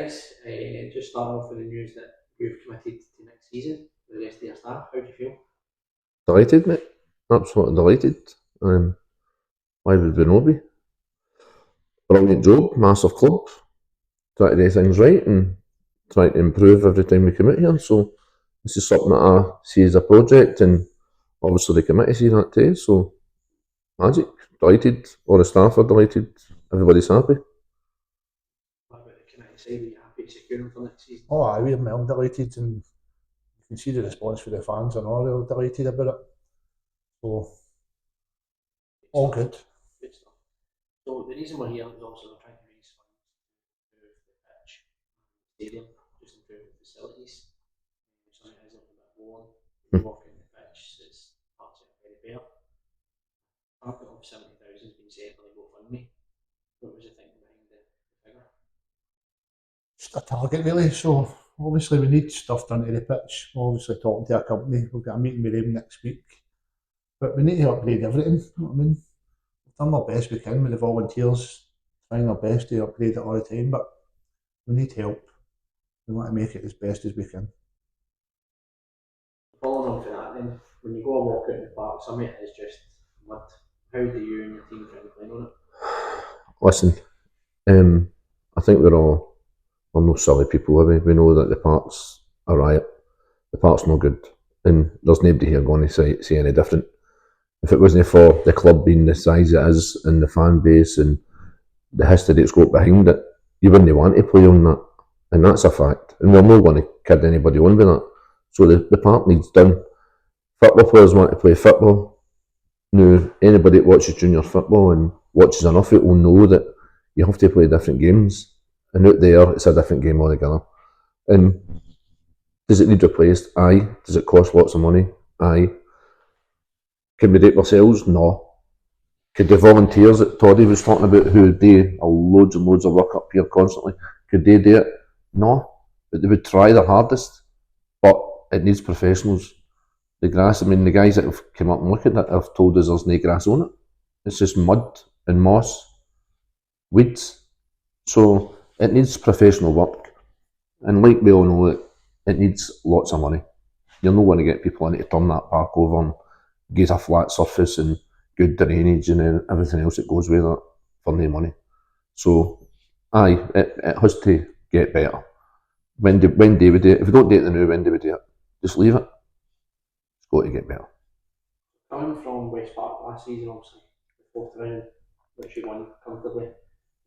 guys, just start off with the news that you've committed to next season with the rest of your staff. How do you feel? Delighted, mate. Absolutely delighted. Why would we not be? Brilliant job, massive club. Try to do things right and try to improve every time we come out here. So this is something that I see as a project, and obviously the committee see that too. So magic, delighted. All the staff are delighted. Everybody's happy. What about the committee side? Are you happy to secure them for next season? Oh, aye, we're well delighted, and you can see the response from the fans and all. They're delighted about it. So all good. Good stuff. So the reason we're here is also we're trying to raise funds to improve the pitch, stadium, just improve the facilities. Some it is a little bit worn. You walk in the pitch, it's parts of it very bare. Target of 70,000 has been set by the GoFundMe. What was the thinking behind the figure? Just a target really. So obviously we need stuff done to the pitch. Obviously talking to a company, we've got a meeting with them next week. But we need to upgrade everything, you know what I mean? We've done our best we can with the volunteers, trying our best to upgrade it all the time, but we need help. We want to make it as best as we can. Following on from that then, when you go and walk out in the park, some of it is just mud. How do you and your team try to plan on it? Listen, I think we're no silly people, are we? We know that the park's a riot. The park's no good, and there's nobody here going to say any different. If it wasn't for the club being the size it is, and the fan base and the history that's got behind it, you wouldn't want to play on that, and that's a fact. And we're not going to kid anybody on with that. So the park needs done. Football players want to play football. Now, anybody that watches junior football and watches enough of it will know that you have to play different games. And out there, it's a different game altogether. And does it need replaced? Aye. Does it cost lots of money? Aye. Can we do it ourselves? No. Could the volunteers that Toddy was talking about, who do loads and loads of work up here constantly, could they do it? No. But they would try their hardest. But it needs professionals. The grass, I mean, the guys that have come up and looked at it have told us there's no grass on it. It's just mud and moss, weeds. So it needs professional work. And like we all know, it needs lots of money. You're not going to get people in to turn that park over and get a flat surface and good drainage and everything else that goes with it for no money. So, aye, it has to get better. When do we do it? If we don't do it now, when do we do it? Just leave it. It's got to get better. Coming from West Park last season, obviously, the fourth round, which you won comfortably,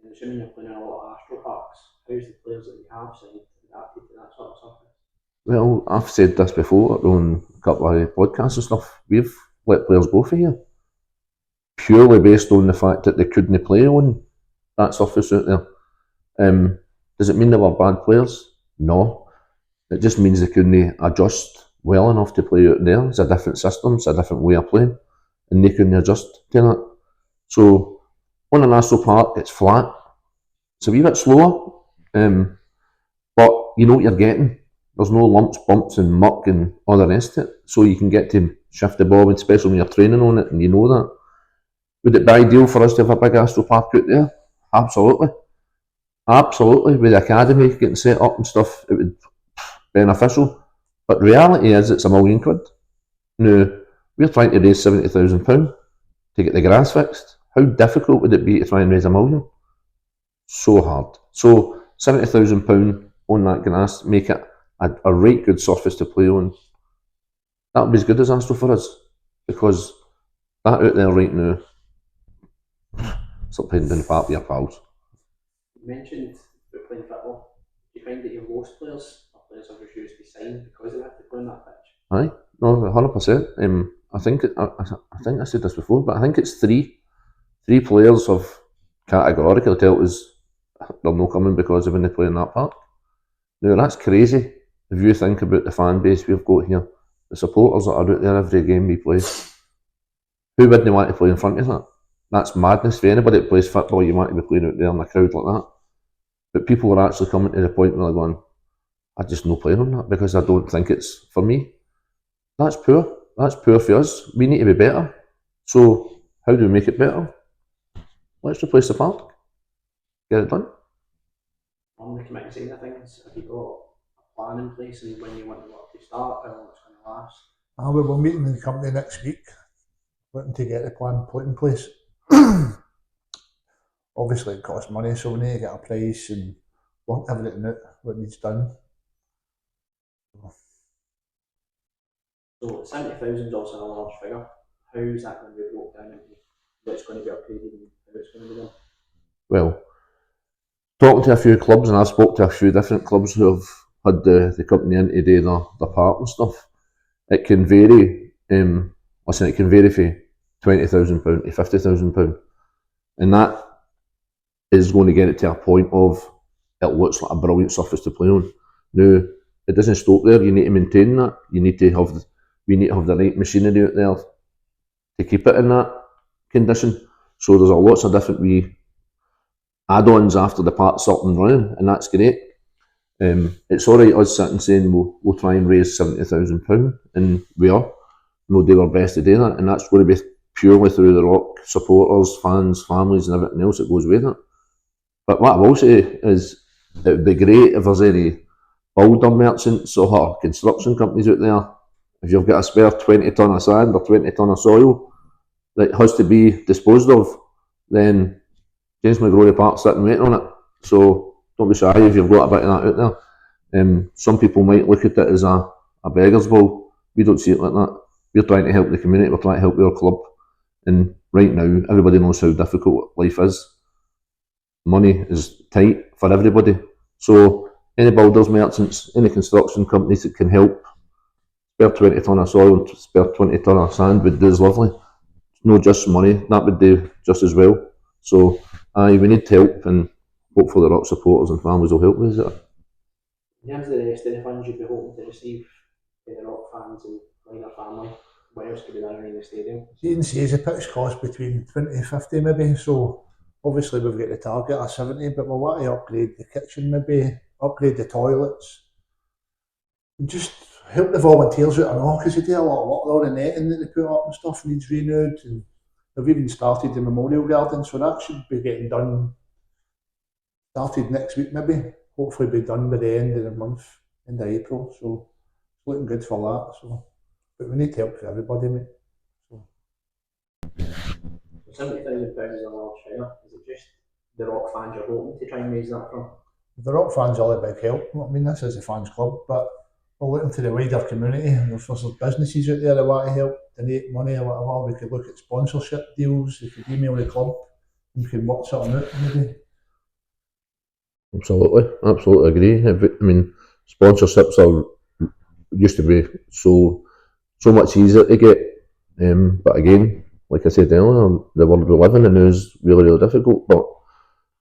and assuming you're playing in a lot of Astro Parks, how's the players that you have signed adapted to that sort of surface? Well, I've said this before on a couple of podcasts and stuff. We've let players go for here purely based on the fact that they couldn't play on that surface out there. Does it mean they were bad players? No. It just means they couldn't adjust well enough to play out there. It's a different system, it's a different way of playing, and they couldn't adjust to that. So on an Astro Park, it's flat. It's a wee bit slower, but you know what you're getting. There's no lumps, bumps and muck and all the rest of it. So you can get to shift the ball, especially when you're training on it and you know that. Would it be ideal for us to have a big Astro Park out there? Absolutely. Absolutely. With the academy getting set up and stuff, it would be beneficial. But reality is it's £1 million. Now, we're trying to raise £70,000 to get the grass fixed. How difficult would it be to try and raise £1 million? So hard. So £70,000 on that grass, make it a right good surface to play on. That would be as good as Astro for us, because that out there right now, it's like playing down the park with your pals. You mentioned about playing football. Do you find that you've lost players, or players have refused to sign because they have to play on that pitch? Aye, no, 100%. I think I said this before, but I think it's three players have categorically told us they're not coming because they wouldn't play in that park. Now that's crazy. If you think about the fan base we've got here, the supporters that are out there every game we play, who wouldn't want to play in front of that? That's madness. For anybody that plays football, you want to be playing out there in a crowd like that. But people are actually coming to the point where they're going, I just no playing on that because I don't think it's for me. That's poor. That's poor for us. We need to be better. So how do we make it better? Let's replace the park. Get it done. on the committee side of things? Have you got a plan in place and when you want the work to start, how long it's going to last? We're meeting in the company next week, looking to get the plan put in place. Obviously it costs money, so we need to get a price and work everything out what needs done. So 70,000 is also a large figure. How is that going to be broken down into what's going to be upgraded and how it's going to be done? Well, talking to a few clubs, and I spoke to a few different clubs who have had the company in to do their part and stuff. It can vary. It can vary from £20,000 to £50,000, and that is going to get it to a point of it looks like a brilliant surface to play on. Now, it doesn't stop there. You need to maintain that. We need to have the right machinery out there to keep it in that condition. So there's lots of different wee add-ons after the part's up and running, and that's great. It's all right us sitting saying we'll try and raise £70,000, and we are. We'll do our best to do that, and that's going to be purely through the Rock supporters, fans, families, and everything else that goes with it. But what I will say is, it would be great if there's any builder merchants or construction companies out there. If you've got a spare 20 tonne of sand or 20 tonne of soil that has to be disposed of, then James McGrory Park's sitting waiting on it. So don't be shy if you've got a bit of that out there. Some people might look at it as a beggar's bowl. We don't see it like that. We're trying to help the community, we're trying to help our club. And right now, everybody knows how difficult life is. Money is tight for everybody. So any builders, merchants, any construction companies that can help spare 20 tonne of soil and spare 20 tonne of sand would do is lovely. It's not just money, that would do just as well. So we need help, and hopefully the Rock supporters and families will help us. In terms of the rest of the funds you'd be hoping to receive from the Rock fans and wider family, what else could be done around the stadium? You can see the pitch cost between 20 and 50 maybe, so obviously we've got the target of 70, but we want to upgrade the kitchen maybe, upgrade the toilets, and just help the volunteers out and all, because they do a lot of work. All the netting that they put up and stuff needs renewed, and they've even started the memorial garden, so that should be getting done, started next week maybe, hopefully be done by the end of the month, end of April, so it's looking good for that. So, but we need help for everybody, mate. So £70,000 is a large figure. Is it just the Rock fans you're hoping to try and raise that from? The Rock fans are a big help. I mean, this is a fans club, but we're looking to the wider community. And if there's businesses out there that want to help, donate money or whatever, we could look at sponsorship deals. We could email the club and we can work something out maybe. Absolutely agree. I mean, sponsorships used to be so much easier to get, but again, like I said earlier, the world we live in is really difficult. But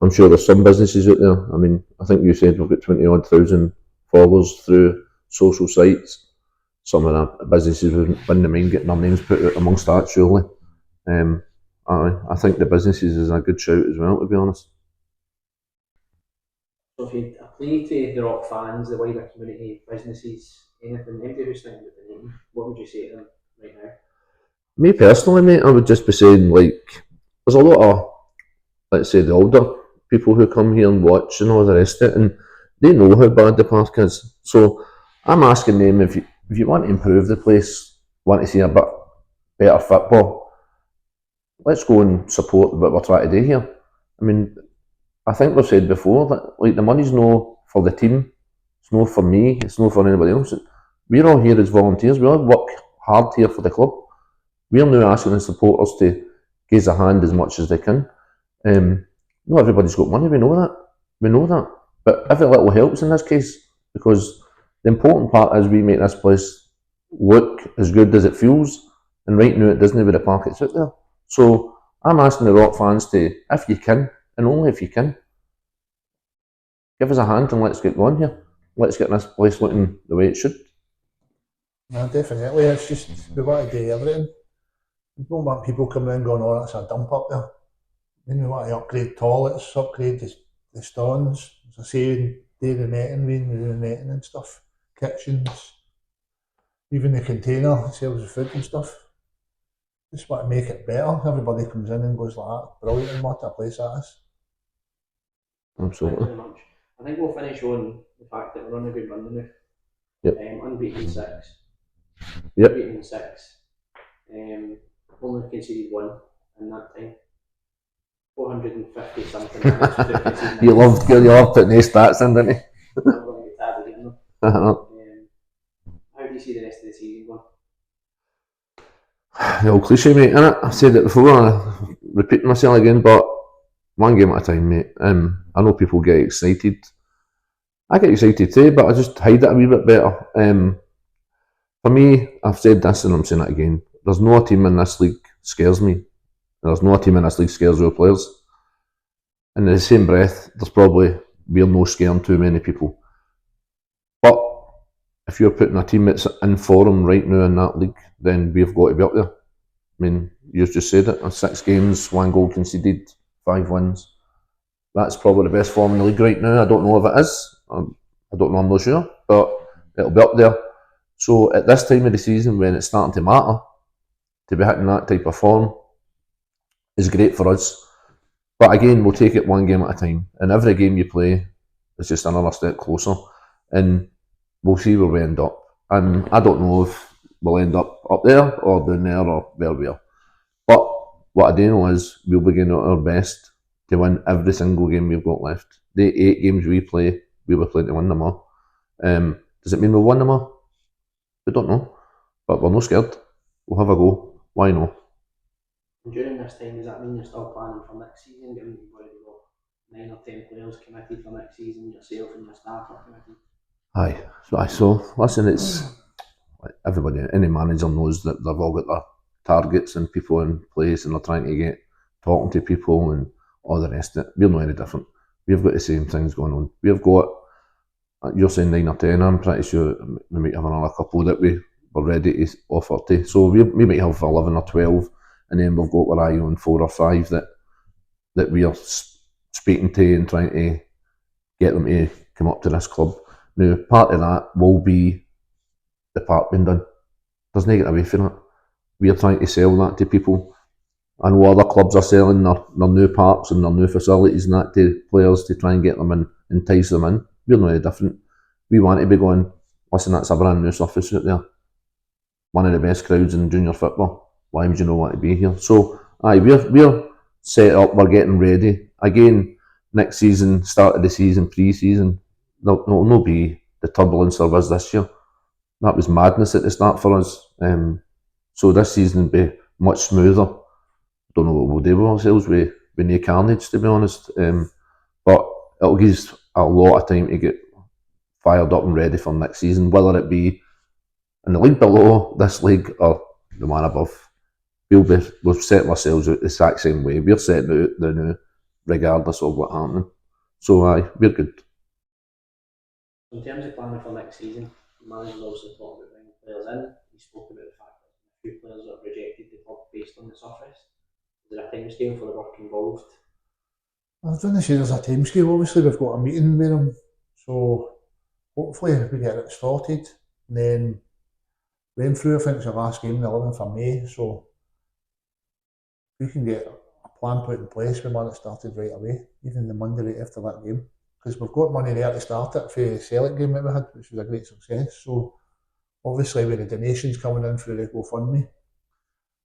I'm sure there's some businesses out there. I mean, I think you said we've got 20-odd thousand followers through social sites. Some of the businesses wouldn't mind getting their names put out amongst that, surely. I think the businesses is a good shout as well, to be honest. So if you apply to the Rock fans, the wider community, businesses, anything, anybody who's thinking about the name, what would you say to them right now? Me personally, mate, I would just be saying, like, there's a lot of, let's say, the older people who come here and watch and all the rest of it, and they know how bad the park is. So I'm asking them, if you want to improve the place, want to see a bit better football, let's go and support what we're trying to do here. I mean, I think we've said before that, like, the money's no for the team, it's no for me, it's no for anybody else. We're all here as volunteers, we all work hard here for the club. We're now asking the supporters to give a hand as much as they can. Not everybody's got money, we know that. But every little helps in this case, because the important part is we make this place look as good as it feels, and right now it doesn't with the park it's out there. So I'm asking the Rock fans to, if you can, and only if you can, give us a hand and let's get going here. Let's get this place looking the way it should. Yeah, definitely. It's just, we want to do everything. We don't want people coming in going, oh, that's a dump up there. Then we want to upgrade toilets, upgrade the stands, as I say, do the netting, renew the netting and stuff, kitchens, even the container sells the food and stuff. Just want to make it better. Everybody comes in and goes like that. Brilliant, and what a place that is. Absolutely. Thank you very much. I think we'll finish on the fact that we're on a good run now. Yep. Unbeaten in 6. Yep. Unbeaten in 6. Only conceded 1 in that time. 450 something minutes without conceding. You loved putting these stats in, didn't you? I'm going to get tired of getting them. How do you see the rest of the season going? The old cliche, mate, innit? I've said it before, I'm repeating myself again, but one game at a time, mate. I know people get excited. I get excited too, but I just hide it a wee bit better. For me, I've said this and I'm saying it again. There's no team in this league scares me. There's no team in this league scares our players. And in the same breath, we're no scaring too many people. But if you're putting a team that's in form right now in that league, then we've got to be up there. I mean, you just said it, 6 games, 1 goal conceded, 5 wins. That's probably the best form in the league right now. I don't know if it is. I don't know, I'm not sure. But it'll be up there. So at this time of the season, when it's starting to matter, to be hitting that type of form is great for us. But again, we'll take it one game at a time. And every game you play is just another step closer. And we'll see where we end up. And I don't know if we'll end up there or down there or where we are. But what I do know is we'll be giving our best to win every single game we've got left. The 8 games we play, we'll be playing to win them all. Does it mean we'll win them all? We don't know. But we're not scared. We'll have a go. Why not? And during this time, does that mean you're still planning for next season, given you've already got 9 or 10 players committed for next season, yourself and your staff are committed? Aye, so listen, it's like everybody, any manager knows that they've all got their targets and people in place and they're trying to get talking to people and all the rest of it. We're not any different. We've got the same things going on. We've got, you're saying 9 or 10, I'm pretty sure we might have another couple that we were ready to offer to. So we might have 11 or 12, and then we've got our eye on 4 or 5 that we are speaking to and trying to get them to come up to this club. Now, part of that will be the park being done. There's no getting away from it. We are trying to sell that to people. I know other clubs are selling their new parks and their new facilities and that to players to try and get them in, entice them in. We're not any different. We want to be going, listen, that's a brand new surface out there. One of the best crowds in junior football. Why would you not want to be here? So, aye, we're set up, we're getting ready. Again, next season, start of the season, pre-season, there'll not be the turbulence there was this year. That was madness at the start for us. So this season will be much smoother. Don't know what we'll do with ourselves with no carnage, to be honest. But it'll give us a lot of time to get fired up and ready for next season, whether it be in the league below, this league, or the one above. We've set ourselves out the exact same way. We're setting out the new, regardless of what's happening. So aye, we're good. In terms of planning for next season, the manager's also talked about bringing players in. He spoke about the fact that a few players have rejected the club based on the surface. Is there a time scale for the work involved? I don't say there's a time scale. Obviously, we've got a meeting with them, so hopefully we get it sorted. And then went through, I think it's the last game, the 11th of May, so we can get a plan put in place, we want it started right away, even the Monday right after that game. Because we've got money there to start it for the Celtic game that we had, which was a great success. So obviously with the donations coming in through the GoFundMe,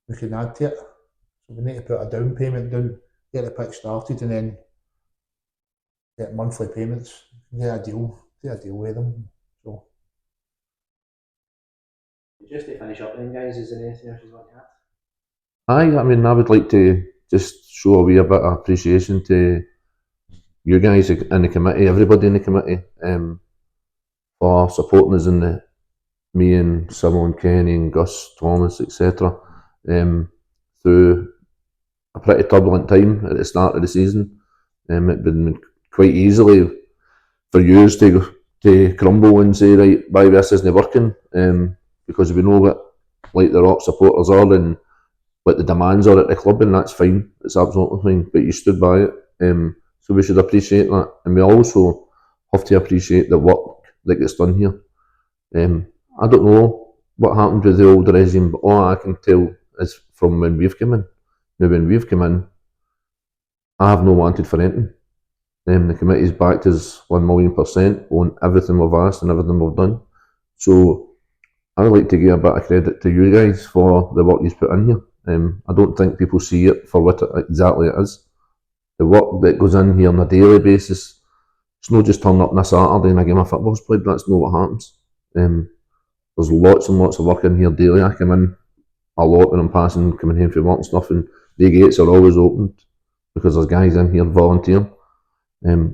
we can add to it. So we need to put a down payment down, get the pitch started, and then get monthly payments, get a deal with them. So just to finish up then, guys, is there anything else you want to add? Aye, I mean, I would like to just show a wee bit of appreciation to you guys in the committee, everybody in the committee, for supporting us in me and Simon, Kenny and Gus, Thomas, etc. Through a pretty turbulent time at the start of the season. It'd been quite easily for you to crumble and say, right, why this isn't working, because we know what like the Rock supporters are and what the demands are at the club, and that's fine, it's absolutely fine, but you stood by it, so we should appreciate that, and we also have to appreciate the work that gets done here. I don't know what happened with the old regime, but all I can tell is from when we've come in. Now when we've come in, I have no wanted for anything. The committee's backed us 1,000,000% on everything we've asked and everything we've done. So I would like to give a bit of credit to you guys for the work you've put in here. I don't think people see it for what exactly it is. The work that goes in here on a daily basis, it's not just turn up on a Saturday and a game of football's played. That's not what happens. There's lots and lots of work in here daily. I come in a lot when I'm coming home from work and stuff, and the gates are always opened because there's guys in here volunteering. Now,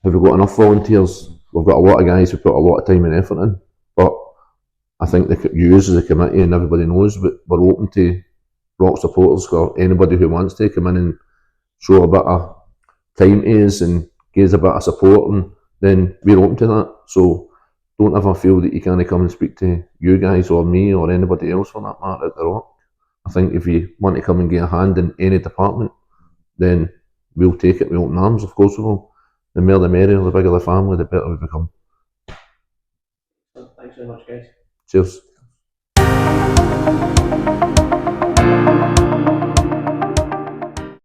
have we got enough volunteers? We've got a lot of guys who put a lot of time and effort in, but I think you as a committee and everybody knows, but we're open to rock supporters or anybody who wants to come in and show a bit of time to us and give us a bit of support, and then we're open to that. So don't ever feel that you can't come and speak to you guys or me or anybody else for that matter at the Rock. I think if you want to come and get a hand in any department, then we'll take it with open arms, of course we will. The more the merrier, the bigger the family, the better we become. Thanks very much, guys. Cheers.